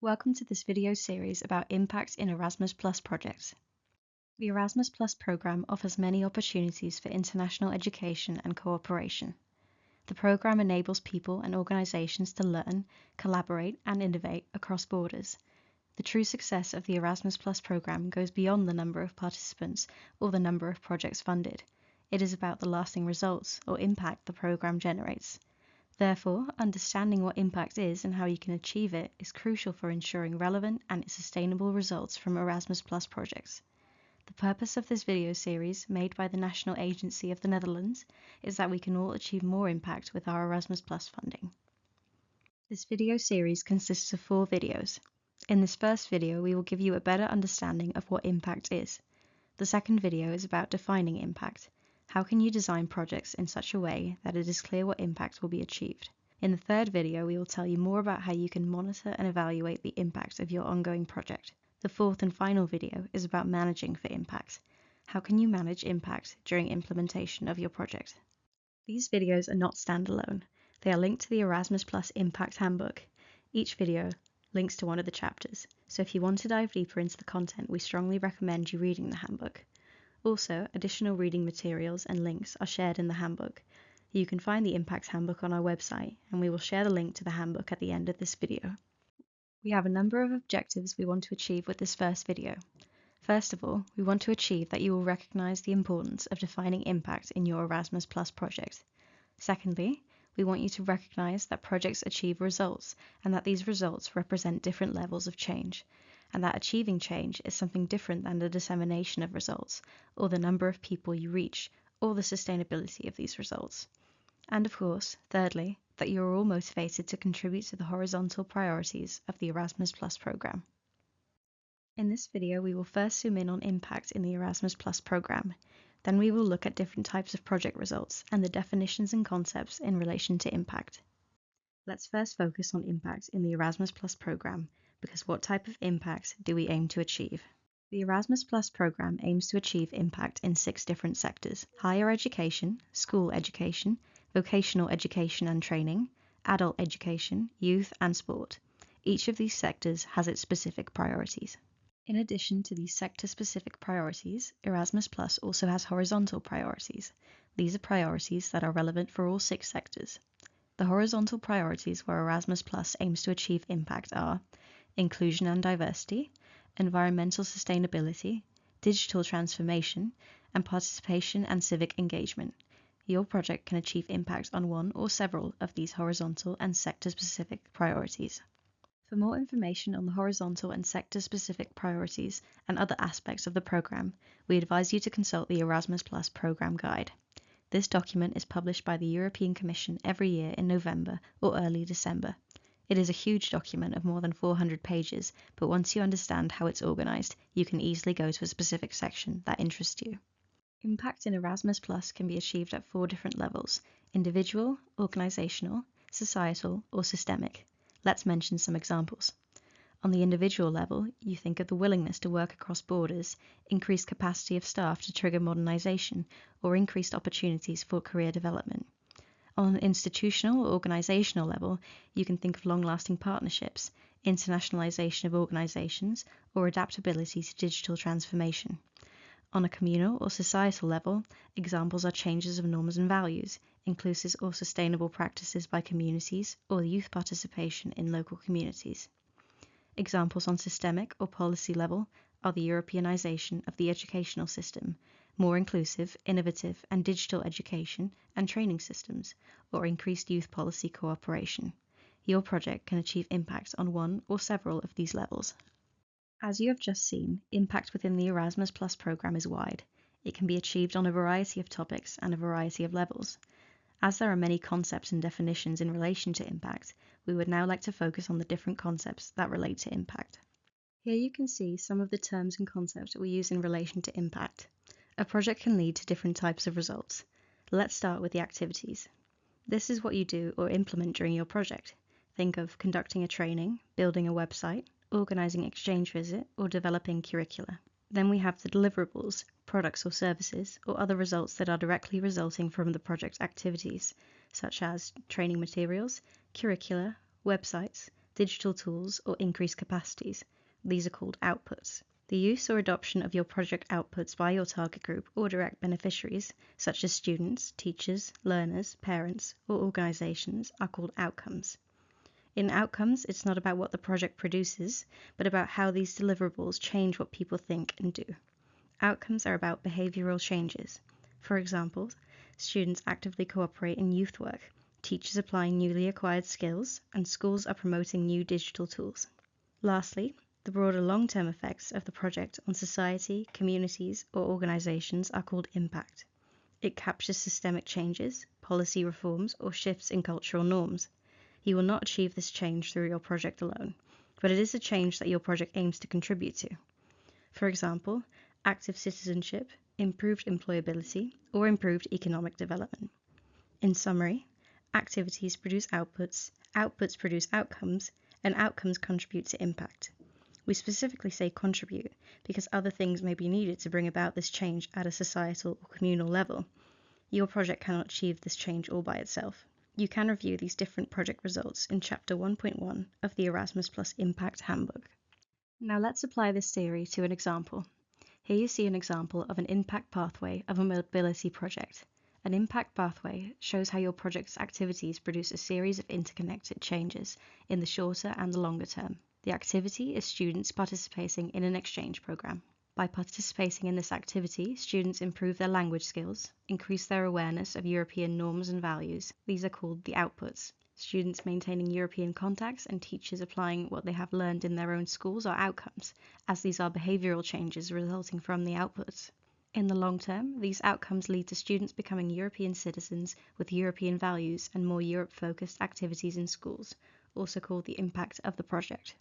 Welcome to this video series about impact in Erasmus Plus projects. The Erasmus Plus program offers many opportunities for international education and cooperation. The program enables people and organizations to learn, collaborate, and innovate across borders. The true success of the Erasmus Plus program goes beyond the number of participants or the number of projects funded. It is about the lasting results or impact the program generates. Therefore, understanding what impact is and how you can achieve it is crucial for ensuring relevant and sustainable results from Erasmus Plus projects. The purpose of this video series, made by the National Agency of the Netherlands, is that we can all achieve more impact with our Erasmus Plus funding. This video series consists of 4 videos. In this first video, we will give you a better understanding of what impact is. The second video is about defining impact. How can you design projects in such a way that it is clear what impact will be achieved? In the third video, we will tell you more about how you can monitor and evaluate the impact of your ongoing project. The fourth and final video is about managing for impact. How can you manage impact during implementation of your project? These videos are not standalone. They are linked to the Erasmus Plus Impact Handbook. Each video links to one of the chapters, so if you want to dive deeper into the content, we strongly recommend you reading the handbook. Also, additional reading materials and links are shared in the handbook. You can find the Impact Handbook on our website, and we will share the link to the handbook at the end of this video. We have a number of objectives we want to achieve with this first video. First of all, we want to achieve that you will recognize the importance of defining impact in your Erasmus Plus project. Secondly, we want you to recognize that projects achieve results and that these results represent different levels of change, and that achieving change is something different than the dissemination of results, or the number of people you reach, or the sustainability of these results. And of course, thirdly, that you are all motivated to contribute to the horizontal priorities of the Erasmus Plus program. In this video, we will first zoom in on impact in the Erasmus Plus program. Then we will look at different types of project results and the definitions and concepts in relation to impact. Let's first focus on impact in the Erasmus Plus program, because what type of impact do we aim to achieve? The Erasmus Plus program aims to achieve impact in 6 different sectors: higher education, school education, vocational education and training, adult education, youth and sport. Each of these sectors has its specific priorities. In addition to these sector-specific priorities, Erasmus Plus also has horizontal priorities. These are priorities that are relevant for all 6 sectors. The horizontal priorities where Erasmus Plus aims to achieve impact are inclusion and diversity, environmental sustainability, digital transformation, and participation and civic engagement. Your project can achieve impact on one or several of these horizontal and sector-specific priorities. For more information on the horizontal and sector-specific priorities and other aspects of the program, we advise you to consult the Erasmus Plus Program Guide. This document is published by the European Commission every year in November or early December. It is a huge document of more than 400 pages, but once you understand how it's organized, you can easily go to a specific section that interests you. Impact in Erasmus Plus can be achieved at 4 different levels: individual, organizational, societal, or systemic. Let's mention some examples. On the individual level, you think of the willingness to work across borders, increased capacity of staff to trigger modernization, or increased opportunities for career development. On an institutional or organizational level, you can think of long-lasting partnerships, internationalization of organizations, or adaptability to digital transformation. On a communal or societal level, examples are changes of norms and values, inclusive or sustainable practices by communities, or youth participation in local communities. Examples on systemic or policy level are the Europeanization of the educational system, more inclusive, innovative, and digital education and training systems, or increased youth policy cooperation. Your project can achieve impact on one or several of these levels. As you have just seen, impact within the Erasmus Plus program is wide. It can be achieved on a variety of topics and a variety of levels. As there are many concepts and definitions in relation to impact, we would now like to focus on the different concepts that relate to impact. Here you can see some of the terms and concepts we use in relation to impact. A project can lead to different types of results. Let's start with the activities. This is what you do or implement during your project. Think of conducting a training, building a website, organizing exchange visit, or developing curricula. Then we have the deliverables, products or services, or other results that are directly resulting from the project activities, such as training materials, curricula, websites, digital tools, or increased capacities. These are called outputs. The use or adoption of your project outputs by your target group or direct beneficiaries, such as students, teachers, learners, parents, or organizations, are called outcomes. In outcomes, it's not about what the project produces, but about how these deliverables change what people think and do. Outcomes are about behavioral changes. For example, students actively cooperate in youth work, teachers applying newly acquired skills, and schools are promoting new digital tools. Lastly, the broader long-term effects of the project on society, communities, or organizations are called impact. It captures systemic changes, policy reforms, or shifts in cultural norms. You will not achieve this change through your project alone, but it is a change that your project aims to contribute to. For example, active citizenship, improved employability, or improved economic development. In summary, activities produce outputs, outputs produce outcomes, and outcomes contribute to impact. We specifically say contribute because other things may be needed to bring about this change at a societal or communal level. Your project cannot achieve this change all by itself. You can review these different project results in Chapter 1.1 of the Erasmus Plus Impact Handbook. Now let's apply this theory to an example. Here you see an example of an impact pathway of a mobility project. An impact pathway shows how your project's activities produce a series of interconnected changes in the shorter and the longer term. The activity is students participating in an exchange program. By participating in this activity, students improve their language skills, increase their awareness of European norms and values. These are called the outputs. Students maintaining European contacts and teachers applying what they have learned in their own schools are outcomes, as these are behavioral changes resulting from the outputs. In the long term, these outcomes lead to students becoming European citizens with European values and more Europe-focused activities in schools, also called the impact of the project.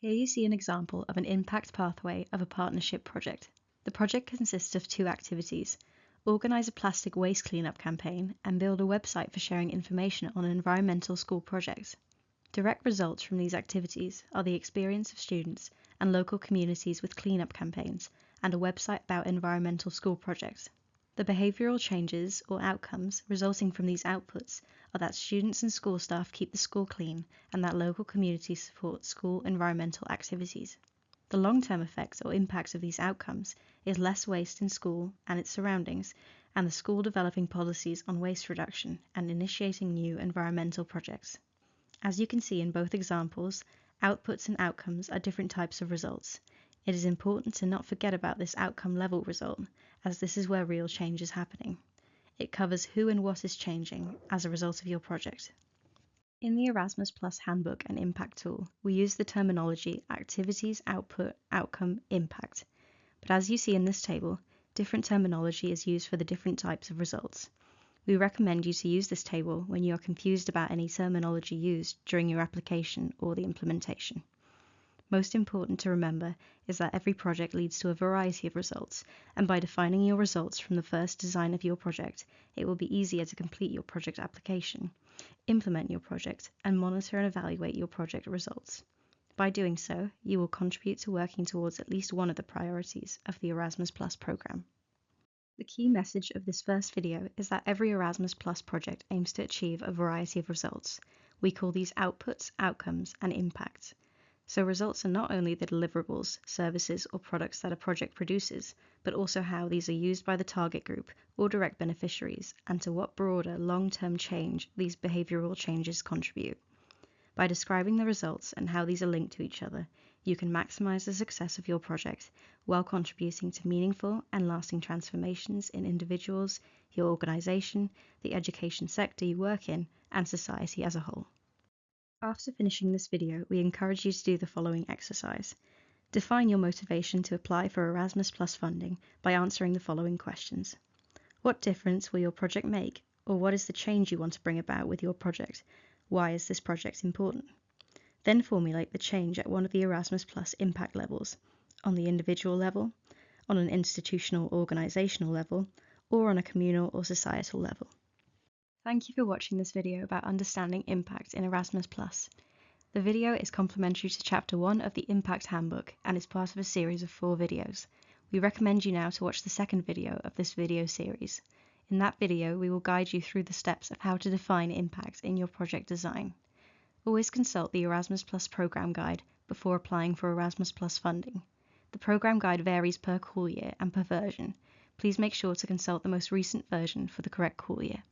Here you see an example of an impact pathway of a partnership project. The project consists of two activities: organize a plastic waste cleanup campaign and build a website for sharing information on environmental school projects. Direct results from these activities are the experience of students and local communities with cleanup campaigns and a website about environmental school projects. The behavioral changes or outcomes resulting from these outputs are that students and school staff keep the school clean and that local communities support school environmental activities. The long-term effects or impacts of these outcomes is less waste in school and its surroundings, and the school developing policies on waste reduction and initiating new environmental projects. As you can see in both examples, outputs and outcomes are different types of results. It is important to not forget about this outcome level result, as this is where real change is happening. It covers who and what is changing as a result of your project. In the Erasmus Plus Handbook and Impact Tool, we use the terminology activities, output, outcome, impact. But as you see in this table, different terminology is used for the different types of results. We recommend you to use this table when you are confused about any terminology used during your application or the implementation. Most important to remember is that every project leads to a variety of results, and by defining your results from the first design of your project, it will be easier to complete your project application, implement your project, and monitor and evaluate your project results. By doing so, you will contribute to working towards at least one of the priorities of the Erasmus Plus program. The key message of this first video is that every Erasmus Plus project aims to achieve a variety of results. We call these outputs, outcomes, and impacts. So results are not only the deliverables, services, or products that a project produces, but also how these are used by the target group or direct beneficiaries, and to what broader long-term change these behavioral changes contribute. By describing the results and how these are linked to each other, you can maximize the success of your project while contributing to meaningful and lasting transformations in individuals, your organization, the education sector you work in, and society as a whole. After finishing this video, we encourage you to do the following exercise. Define your motivation to apply for Erasmus Plus funding by answering the following questions. What difference will your project make, or what is the change you want to bring about with your project? Why is this project important? Then formulate the change at one of the Erasmus Plus impact levels, on the individual level, on an institutional or organizational level, or on a communal or societal level. Thank you for watching this video about understanding impact in Erasmus+. The video is complementary to Chapter 1 of the Impact Handbook and is part of a series of 4 videos. We recommend you now to watch the second video of this video series. In that video, we will guide you through the steps of how to define impact in your project design. Always consult the Erasmus Plus Programme Guide before applying for Erasmus Plus funding. The Programme Guide varies per call year and per version. Please make sure to consult the most recent version for the correct call year.